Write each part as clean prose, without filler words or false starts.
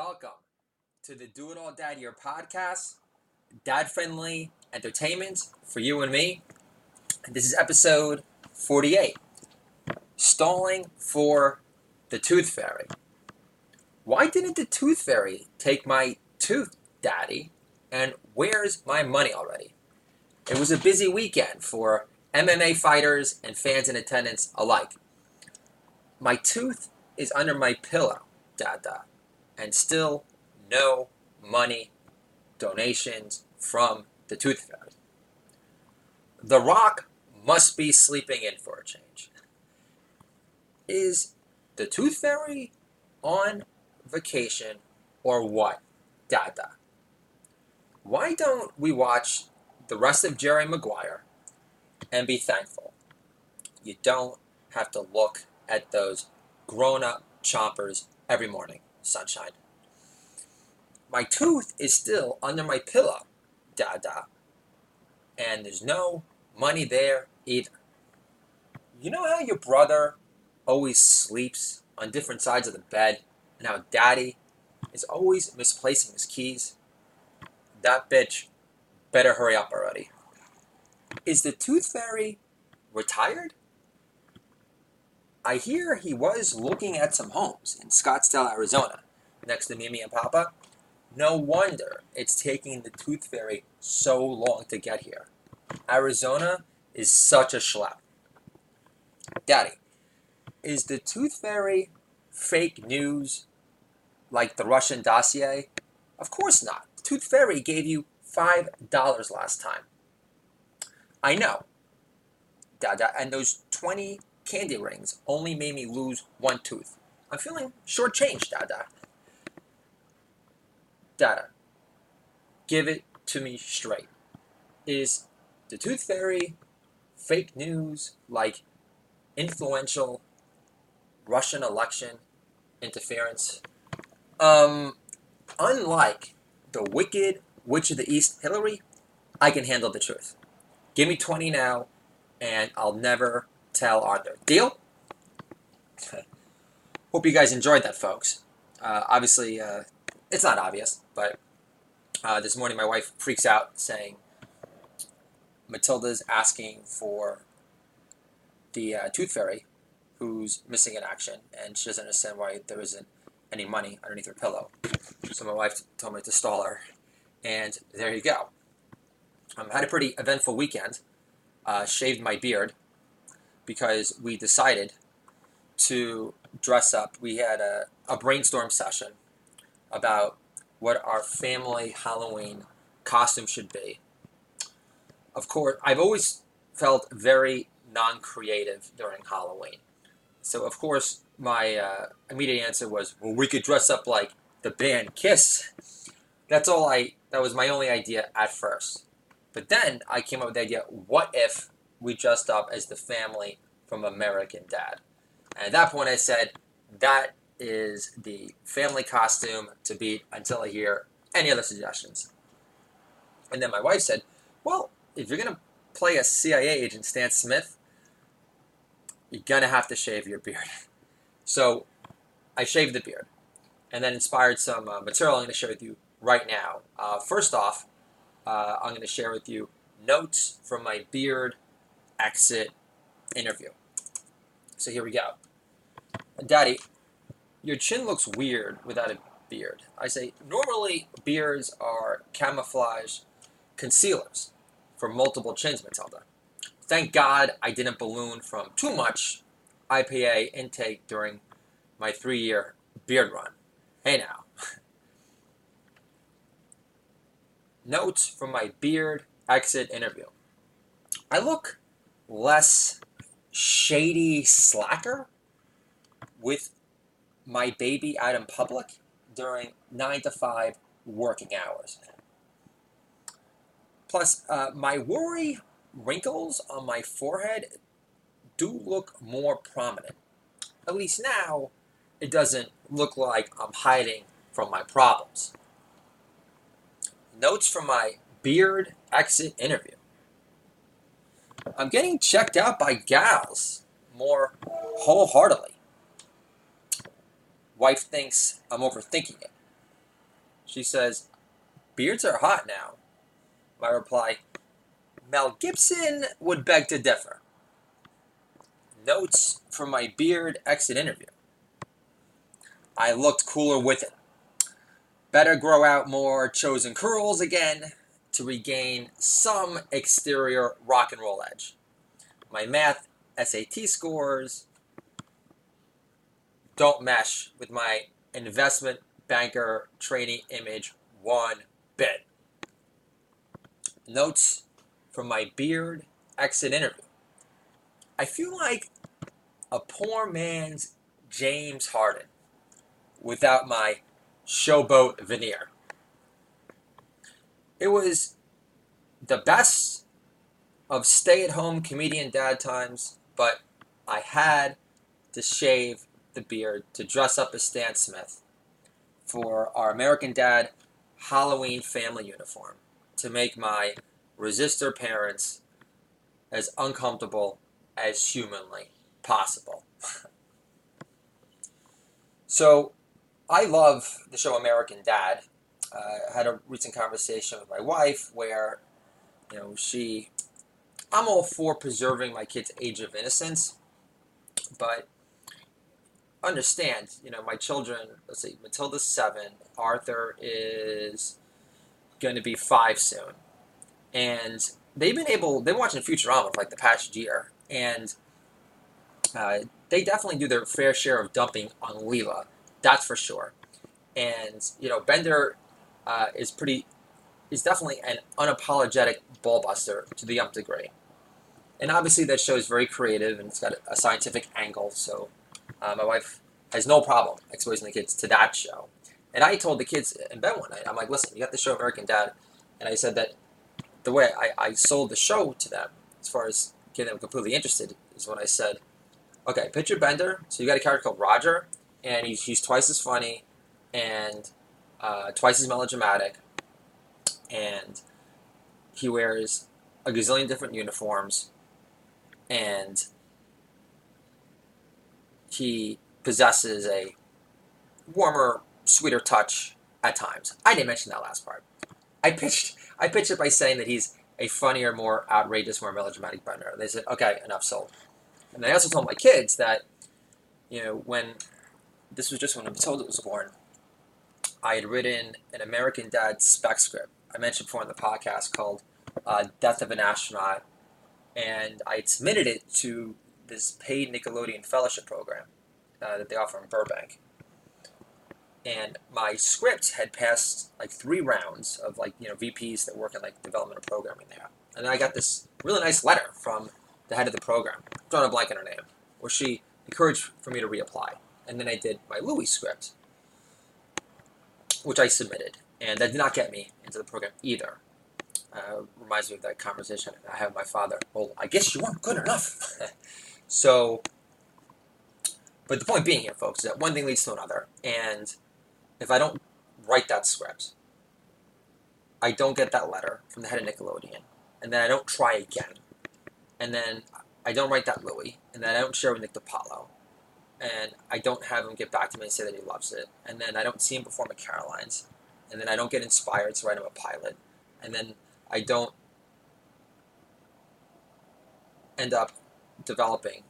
Welcome to the Do It All Dad Year podcast, dad-friendly entertainment for you and me. This is episode 48, Stalling for the Tooth Fairy. Why didn't the Tooth Fairy take my tooth, Daddy? And where's my money already? It was a busy weekend for MMA fighters and fans in attendance alike. My tooth is under my pillow, Dada, and still no money donations from the Tooth Fairy. The Rock must be sleeping in for a change. Is the Tooth Fairy on vacation or what, Dada? Why don't we watch the rest of Jerry Maguire and be thankful? You don't have to look at those grown-up chompers every morning, sunshine. My tooth is still under my pillow, Dada, and there's no money there either. You know how your brother always sleeps on different sides of the bed and how Daddy is always misplacing his keys? That bitch better hurry up already. Is the Tooth Fairy retired? I hear he was looking at some homes in Scottsdale, Arizona, next to Mimi and Papa. No wonder it's taking the Tooth Fairy so long to get here. Arizona is such a schlep. Daddy, is the Tooth Fairy fake news like the Russian dossier? Of course not. The Tooth Fairy gave you $5 last time. I know, Dada, and those 20 candy rings only made me lose one tooth. I'm feeling shortchanged, Dada. Dada, give it to me straight. Is the Tooth Fairy fake news like influential Russian election interference? Unlike the wicked witch of the East, Hillary, I can handle the truth. Give me 20 now, and I'll never tell Arthur. Deal? Hope you guys enjoyed that, folks. Obviously, it's not obvious, but this morning my wife freaks out saying Matilda's asking for the Tooth Fairy, who's missing in action, and she doesn't understand why there isn't any money underneath her pillow. So my wife told me to stall her, and there you go. Had a pretty eventful weekend. Shaved my beard because we decided to dress up. We had a brainstorm session about what our family Halloween costume should be. Of course, I've always felt very non-creative during Halloween. So, of course, my immediate answer was, well, we could dress up like the band Kiss. That was my only idea at first. But then I came up with the idea, what if we dressed up as the family from American Dad? And at that point I said, that is the family costume to beat until I hear any other suggestions. And then my wife said, well, if you're going to play a CIA agent, Stan Smith, you're going to have to shave your beard. So I shaved the beard and then inspired some material I'm going to share with you right now. First off, I'm going to share with you notes from my beard exit interview. So here we go. Daddy, your chin looks weird without a beard. I say, normally beards are camouflage concealers for multiple chins, Matilda. Thank God I didn't balloon from too much IPA intake during my 3-year beard run. Hey now. Notes from my beard exit interview. I look less shady slacker with my baby out in public during 9 to 5 working hours. Plus, my worry wrinkles on my forehead do look more prominent. At least now, it doesn't look like I'm hiding from my problems. Notes from my beard exit interview. I'm getting checked out by gals more wholeheartedly. Wife thinks I'm overthinking it. She says, beards are hot now. My reply, Mel Gibson would beg to differ. Notes from my beard exit interview. I looked cooler with it. Better grow out more chosen curls again to regain some exterior rock and roll edge. My math SAT scores don't mesh with my investment banker trainee image one bit. Notes from my beard exit interview. I feel like a poor man's James Harden without my showboat veneer. It was the best of stay-at-home comedian dad times, but I had to shave the beard to dress up as Stan Smith for our American Dad Halloween family uniform to make my resistor parents as uncomfortable as humanly possible. So, I love the show American Dad. I had a recent conversation with my wife where, I'm all for preserving my kids' age of innocence, but understand, my children, let's see, Matilda's 7, Arthur is going to be 5 soon, and they've been watching Futurama for like the past year, and they definitely do their fair share of dumping on Leela, that's for sure. And Bender is definitely an unapologetic ballbuster to the nth degree. And obviously that show is very creative and it's got a scientific angle, so my wife has no problem exposing the kids to that show. And I told the kids in bed one night, I'm like, listen, you got the show American Dad, and I said that the way I sold the show to them, as far as getting them completely interested, is when I said, okay, picture Bender, so you got a character called Roger, and he's twice as funny, and twice as melodramatic, and he wears a gazillion different uniforms, and he possesses a warmer, sweeter touch at times. I didn't mention that last part. I pitched it by saying that he's a funnier, more outrageous, more melodramatic Bender. They said, okay, enough, sold. And I also told my kids that, when this was just when Matilda was born, I had written an American Dad spec script I mentioned before on the podcast called Death of an Astronaut, and I had submitted it to this paid Nickelodeon fellowship program that they offer in Burbank. And my script had passed like 3 rounds of VPs that work in development of programming there. And then I got this really nice letter from the head of the program, drawing a blank on her name, where she encouraged for me to reapply. And then I did my Louis script, which I submitted, and that did not get me into the program either. Reminds me of that conversation I had with my father. Well, I guess you weren't good enough. So, but the point being here, folks, is that one thing leads to another, and if I don't write that script, I don't get that letter from the head of Nickelodeon, and then I don't try again, and then I don't write that Louis, and then I don't share with Nick DiPaolo, and I don't have him get back to me and say that he loves it, and then I don't see him perform at Caroline's, and then I don't get inspired to write him a pilot, and then I don't end up developing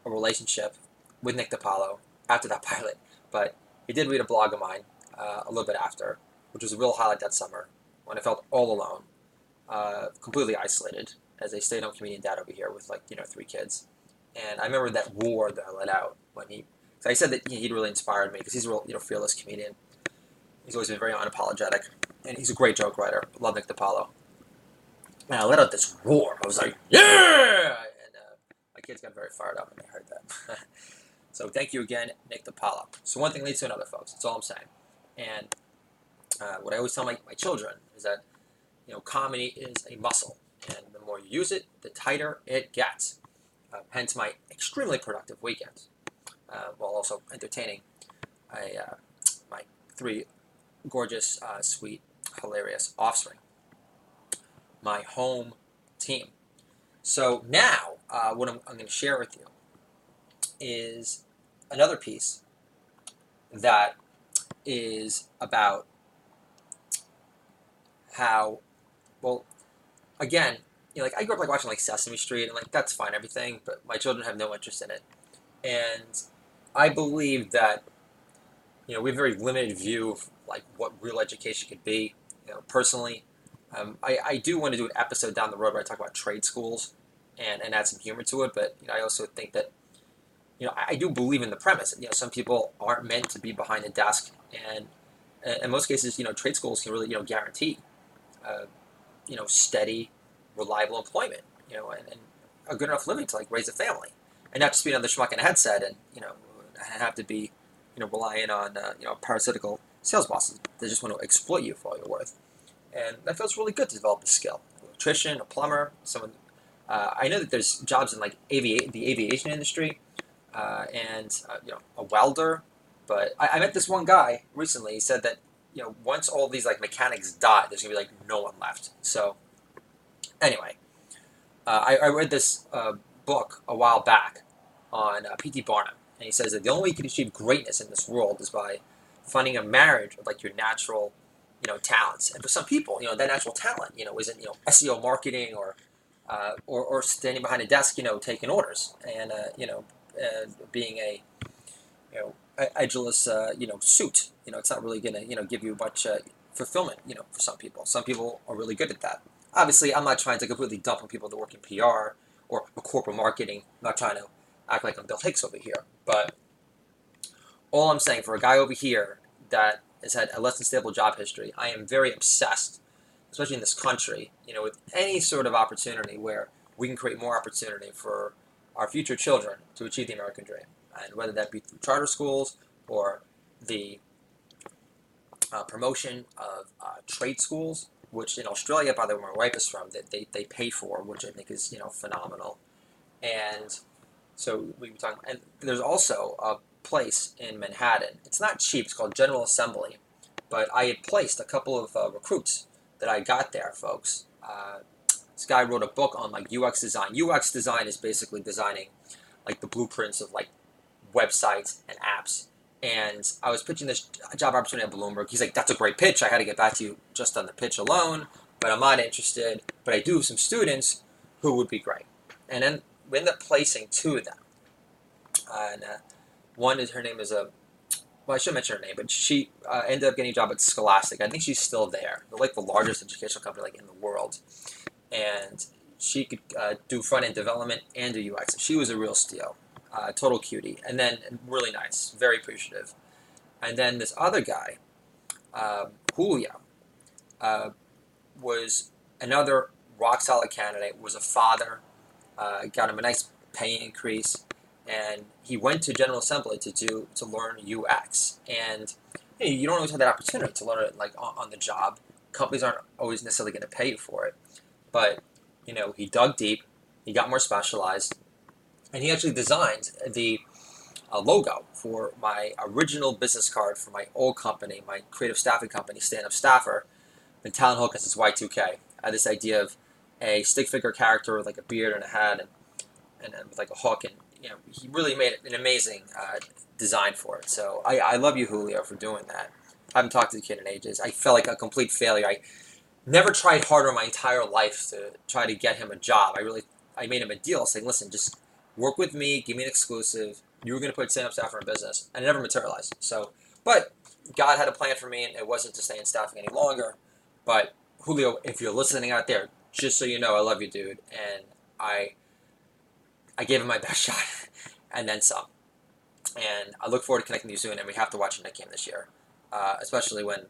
a relationship with Nick DiPaolo after that pilot. But he did read a blog of mine a little bit after, which was a real highlight that summer when I felt all alone, completely isolated as a stay-at-home comedian dad over here with 3 kids. And I remember that roar that I let out when so I said that he'd really inspired me because he's a real fearless comedian. He's always been very unapologetic, and he's a great joke writer. Love Nick DiPaolo. And I let out this roar. I was like, yeah! And my kids got very fired up when they heard that. So thank you again, Nick DiPaolo. So one thing leads to another, folks. That's all I'm saying. And what I always tell my children is that, comedy is a muscle. And the more you use it, the tighter it gets. Hence my extremely productive weekends, while also entertaining my 3 gorgeous, sweet, hilarious offspring. My home team. So now, what I'm going to share with you is another piece that is about how, well, again, like I grew up like watching like Sesame Street, and like that's fine, everything, but my children have no interest in it, and I believe that we have a very limited view of like what real education could be. Personally, I do want to do an episode down the road where I talk about trade schools and add some humor to it, but I also think that I do believe in the premise. Some people aren't meant to be behind a desk, and in most cases, trade schools can really guarantee uh, steady, reliable employment, and a good enough living to like raise a family, and not just be another schmuck in a headset, and have to be relying on parasitical sales bosses that just want to exploit you for all you're worth. And that feels really good to develop a skill. An electrician, a plumber, someone. I know that there's jobs in like the aviation industry, and a welder. But I met this one guy recently. He said that once all these like mechanics die, there's gonna be like no one left. So anyway, I read this book a while back on P.T. Barnum, and he says that the only way you can achieve greatness in this world is by finding a marriage of like your natural, talents. And for some people, that natural talent, isn't SEO marketing or standing behind a desk, taking orders and being a edgeless suit. It's not really gonna give you much fulfillment. For some people, are really good at that. Obviously, I'm not trying to completely dump on people that work in PR or corporate marketing. I'm not trying to act like I'm Bill Hicks over here. But all I'm saying, for a guy over here that has had a less than stable job history, I am very obsessed, especially in this country, with any sort of opportunity where we can create more opportunity for our future children to achieve the American dream. And whether that be through charter schools or the promotion of trade schools, which in Australia, by the way, my wife is from, that they pay for, which I think is phenomenal. And so we were talking, and there's also a place in Manhattan. It's not cheap. It's called General Assembly, but I had placed a couple of recruits that I got there, folks. This guy wrote a book on like UX design. UX design is basically designing like the blueprints of like websites and apps. And I was pitching this job opportunity at Bloomberg. He's like, "That's a great pitch. I had to get back to you just on the pitch alone, but I'm not interested. But I do have some students who would be great." And then we ended up placing two of them. And one is, her name is well, I should mention her name, but she ended up getting a job at Scholastic. I think she's still there. They're like the largest educational company like in the world. And she could do front-end development and do UX. She was a real steal. Total cutie. And then really nice. Very appreciative. And then this other guy, Julio, was another rock-solid candidate, was a father, got him a nice pay increase, and he went to General Assembly to learn UX. And you don't always have that opportunity to learn it like on the job. Companies aren't always necessarily going to pay you for it. But, he dug deep, he got more specialized, and he actually designed the logo for my original business card for my old company, my creative staffing company, Stand Up Staffer, and Talent Hook as its Y2K. I had this idea of a stick figure character with like a beard and a hat and with like a hook, and he really made an amazing design for it. So I love you, Julio, for doing that. I haven't talked to the kid in ages. I felt like a complete failure. I never tried harder in my entire life to try to get him a job. I made him a deal saying, "Listen, just work with me, give me an exclusive. You were going to put Stand Up Staffer in business," and it never materialized. So, but God had a plan for me, and it wasn't to stay in staffing any longer. But Julio, if you're listening out there, just so you know, I love you, dude, and I gave him my best shot, and then some. And I look forward to connecting with you soon, and we have to watch a Nick game this year, especially when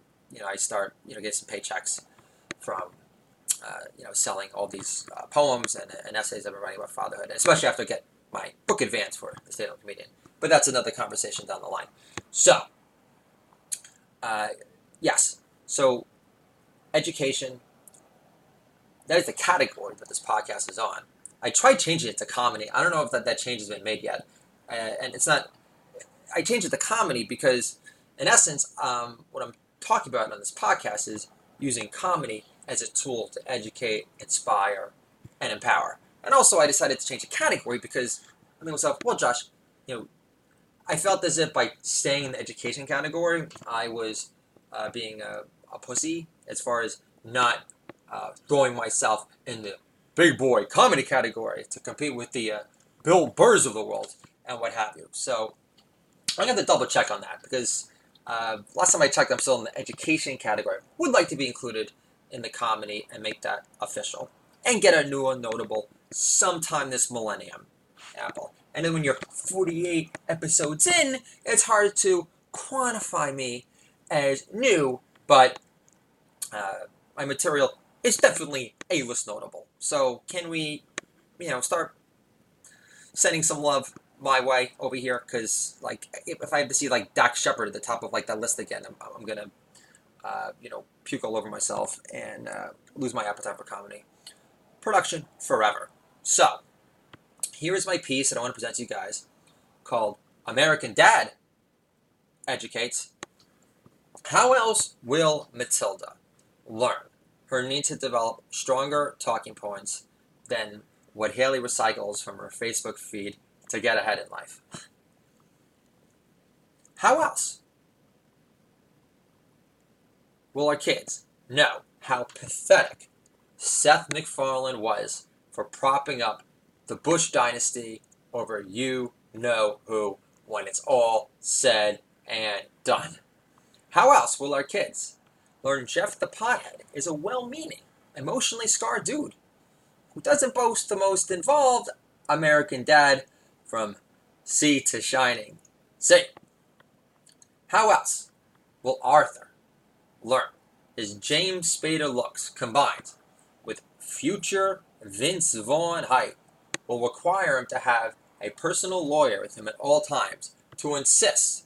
I start getting some paychecks from selling all these poems and essays I've been writing about fatherhood, and especially after I get my book advance for the State of the Comedian. But that's another conversation down the line. So, yes. So, education, that is the category that this podcast is on. I tried changing it to comedy. I don't know if that change has been made yet. And it's not... I changed it to comedy because, in essence, what I'm talking about on this podcast is using comedy as a tool to educate, inspire, and empower. And also, I decided to change the category because I think to myself, well, Josh, I felt as if by staying in the education category, I was being a pussy as far as not throwing myself in the big boy comedy category to compete with the Bill Burrs of the world and what have you. So I'm going to double check on that because last time I checked, I'm still in the education category. Would like to be included in the comedy and make that official and get a new and notable sometime this millennium, Apple. And then when you're 48 episodes in, it's hard to quantify me as new, but my material is definitely A-list notable. So can we, start sending some love my way over here? Because like, if I have to see like Dak Shepard at the top of like that list again, I'm gonna, puke all over myself and lose my appetite for comedy production forever. So here is my piece that I want to present to you guys called "American Dad Educates." How else will Matilda learn her need to develop stronger talking points than what Haley recycles from her Facebook feed to get ahead in life? How else will our kids know how pathetic Seth MacFarlane was for propping up the Bush dynasty over you-know-who when it's all said and done? How else will our kids learn Jeff the Pothead is a well-meaning, emotionally scarred dude who doesn't boast the most involved American dad from sea to shining sea? How else will Arthur learn his James Spader looks combined with future Vince Vaughn height will require him to have a personal lawyer with him at all times to insist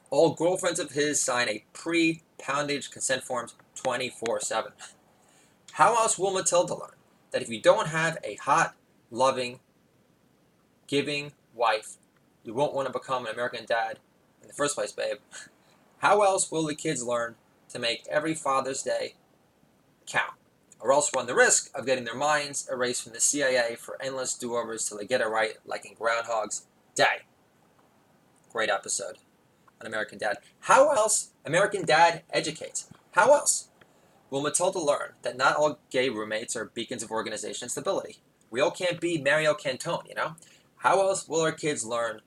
all girlfriends of his sign a pre-poundage consent forms 24/7? How else will Matilda learn that if you don't have a hot, loving, giving wife, you won't want to become an American dad in the first place, babe? How else will the kids learn to make every Father's Day count, or else run the risk of getting their minds erased from the CIA for endless do-overs till they get it right, like in Groundhog's Day? Great episode on American Dad. How else American Dad educates? How else will Matilda learn that not all gay roommates are beacons of organization and stability? We all can't be Mario Cantone, you know? How else will our kids learn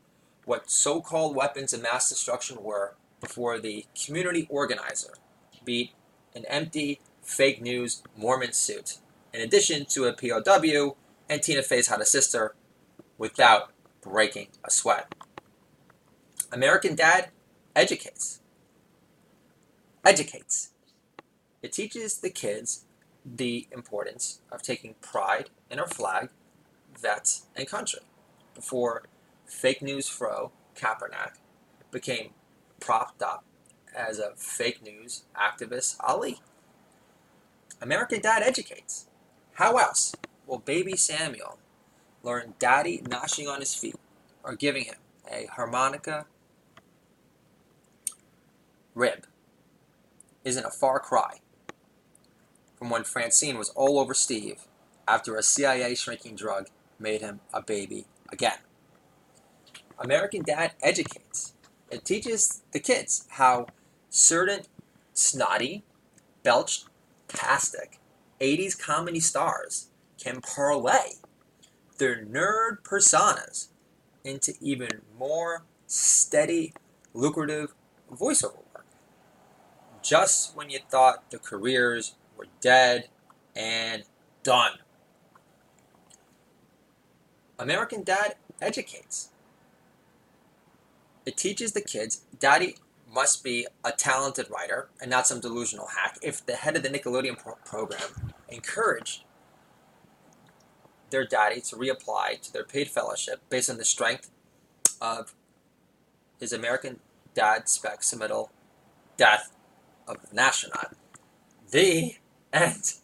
what so-called weapons of mass destruction were before the community organizer beat an empty, fake news Mormon suit, in addition to a POW, and Tina Fey's had a sister, without breaking a sweat? American Dad educates. Educates. It teaches the kids the importance of taking pride in our flag, vets, and country. Before fake news fro Kaepernick became propped up as a fake news activist Ali. American Dad educates. How else will baby Samuel learn daddy gnashing on his feet or giving him a harmonica rib isn't a far cry from when Francine was all over Steve after a CIA shrinking drug made him a baby again? American Dad educates. It teaches the kids how certain snotty, belch-tastic 80s comedy stars can parlay their nerd personas into even more steady, lucrative voiceover work, just when you thought the careers were dead and done. American Dad educates. It teaches the kids daddy must be a talented writer and not some delusional hack. If the head of the Nickelodeon program encouraged their daddy to reapply to their paid fellowship based on the strength of his American Dad spec submittal, death of an astronaut. The end.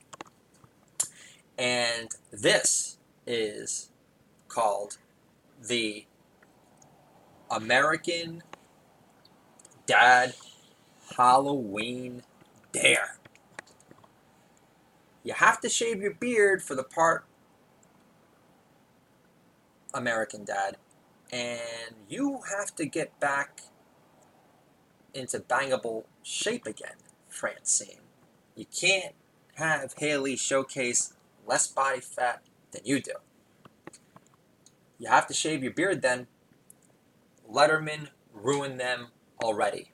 And this is called the American Dad Halloween Dare. You have to shave your beard for the part American Dad, and you have to get back into bangable shape again, Francine. You can't have Haley showcase less body fat than you do. You have to shave your beard then. Letterman ruined them already.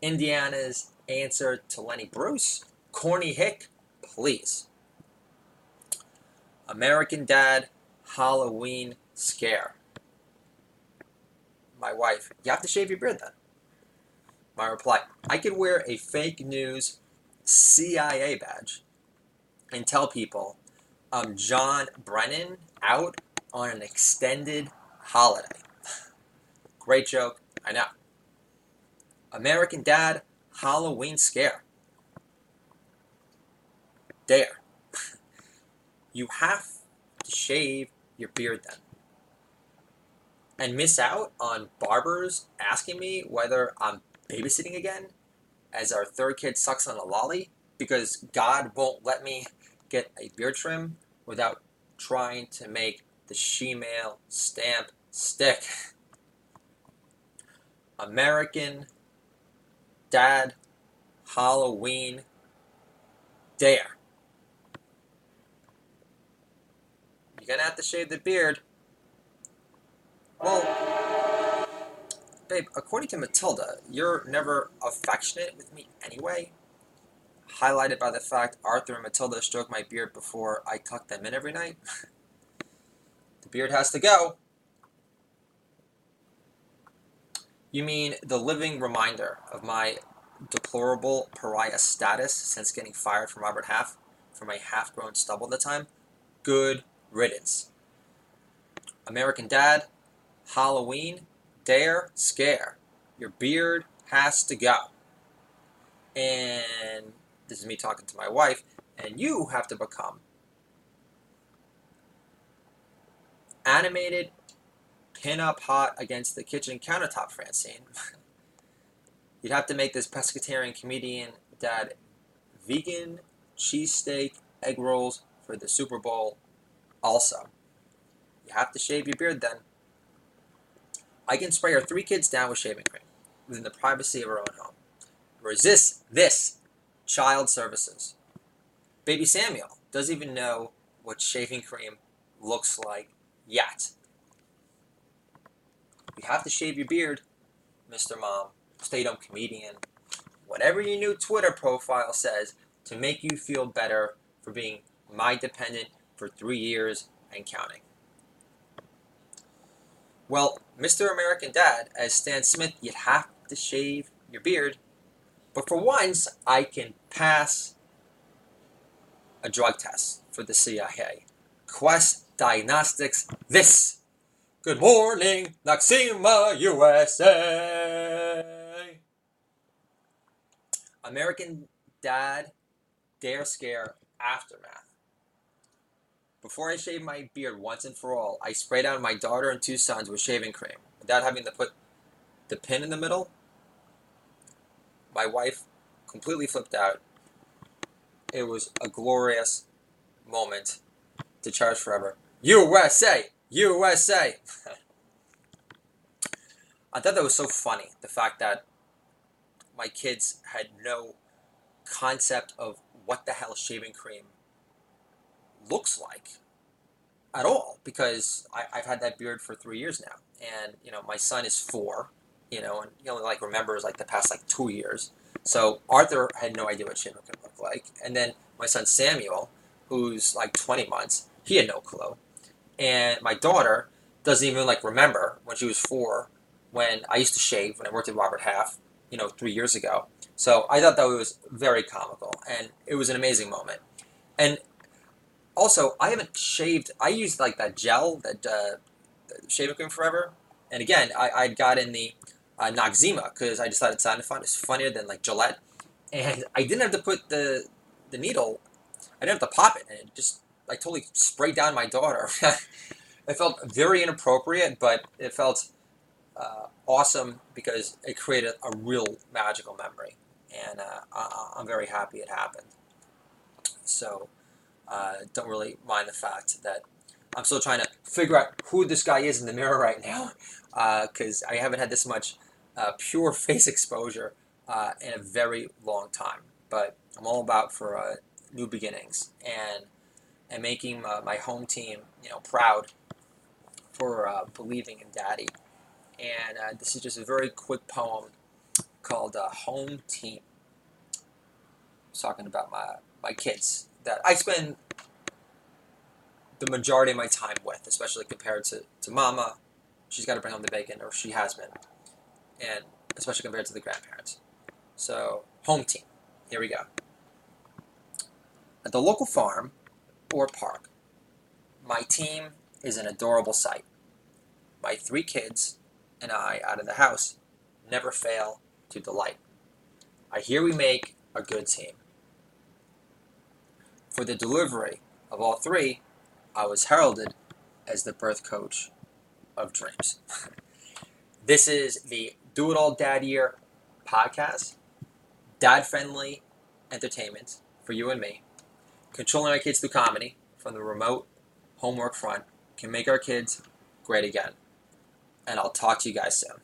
Indiana's answer to Lenny Bruce? Corny hick, please. American Dad Halloween scare. My wife, you have to shave your beard then. My reply, I could wear a fake news CIA badge and tell people I'm John Brennan out on an extended holiday. Great joke, I know. American Dad Halloween scare. Dare. You have to shave your beard then. And miss out on barbers asking me whether I'm babysitting again as our third kid sucks on a lolly because God won't let me get a beard trim without trying to make the she-male stamp stick. American Dad Halloween dare. You're gonna have to shave the beard. Well, babe, according to Matilda, you're never affectionate with me anyway. Highlighted by the fact Arthur and Matilda stroke my beard before I tuck them in every night. The beard has to go. You mean the living reminder of my deplorable pariah status since getting fired from Robert Half for my half-grown stubble at the time? Good riddance. American Dad, Halloween, dare, scare. Your beard has to go. And this is me talking to my wife, and you have to become animated pin-up hot against the kitchen countertop, Francine. You'd have to make this pescatarian comedian dad vegan cheesesteak egg rolls for the Super Bowl also. You have to shave your beard then. I can spray our 3 kids down with shaving cream within the privacy of our own home. Resist this, child services. Baby Samuel doesn't even know what shaving cream looks like yet. You have to shave your beard, Mr. Mom, stay-at-home comedian, whatever your new Twitter profile says to make you feel better for being my dependent for 3 years and counting. Well, Mr. American Dad, as Stan Smith, you'd have to shave your beard. But for once, I can pass a drug test for the CIA. Quest Diagnostics this. Good morning, Noxema, USA. American Dad Dare Scare Aftermath. Before I shaved my beard once and for all, I sprayed on my daughter and 2 sons with shaving cream without having to put the pin in the middle. My wife completely flipped out. It was a glorious moment to cherish forever. USA! USA! I thought that was so funny, the fact that my kids had no concept of what the hell shaving cream looks like at all, because I've had that beard for 3 years now, and my son is 4, and he only remembers the past 2 years. So Arthur had no idea what shaving cream looked like, and then my son Samuel, who's 20 months, he had no clue, and my daughter doesn't even remember when she was 4 when I used to shave when I worked at Robert Half 3 years ago. So I thought that was very comical, and it was an amazing moment. And also, I haven't shaved. I used that gel, that shaving cream forever. And again, I got in the Noxema because I just thought it sounded fun. It's funnier than Gillette. And I didn't have to put the needle. I didn't have to pop it, and it just totally sprayed down my daughter. It felt very inappropriate, but it felt awesome because it created a real magical memory, and I'm very happy it happened. So don't really mind the fact that I'm still trying to figure out who this guy is in the mirror right now, because I haven't had this much pure face exposure in a very long time. But I'm all about for new beginnings and making my home team, proud for believing in Daddy. And this is just a very quick poem called Home Team. It's talking about my kids that I spend the majority of my time with, especially compared to Mama. She's got to bring home the bacon, or she has been, and especially compared to the grandparents. So, Home Team. Here we go. At the local farm or park, my team is an adorable sight. My 3 kids and I out of the house never fail to delight. I hear we make a good team. For the delivery of all 3, I was heralded as the birth coach of dreams. This is the Do It All Dad Year podcast, dad-friendly entertainment for you and me. Controlling our kids through comedy from the remote homework front can make our kids great again. And I'll talk to you guys soon.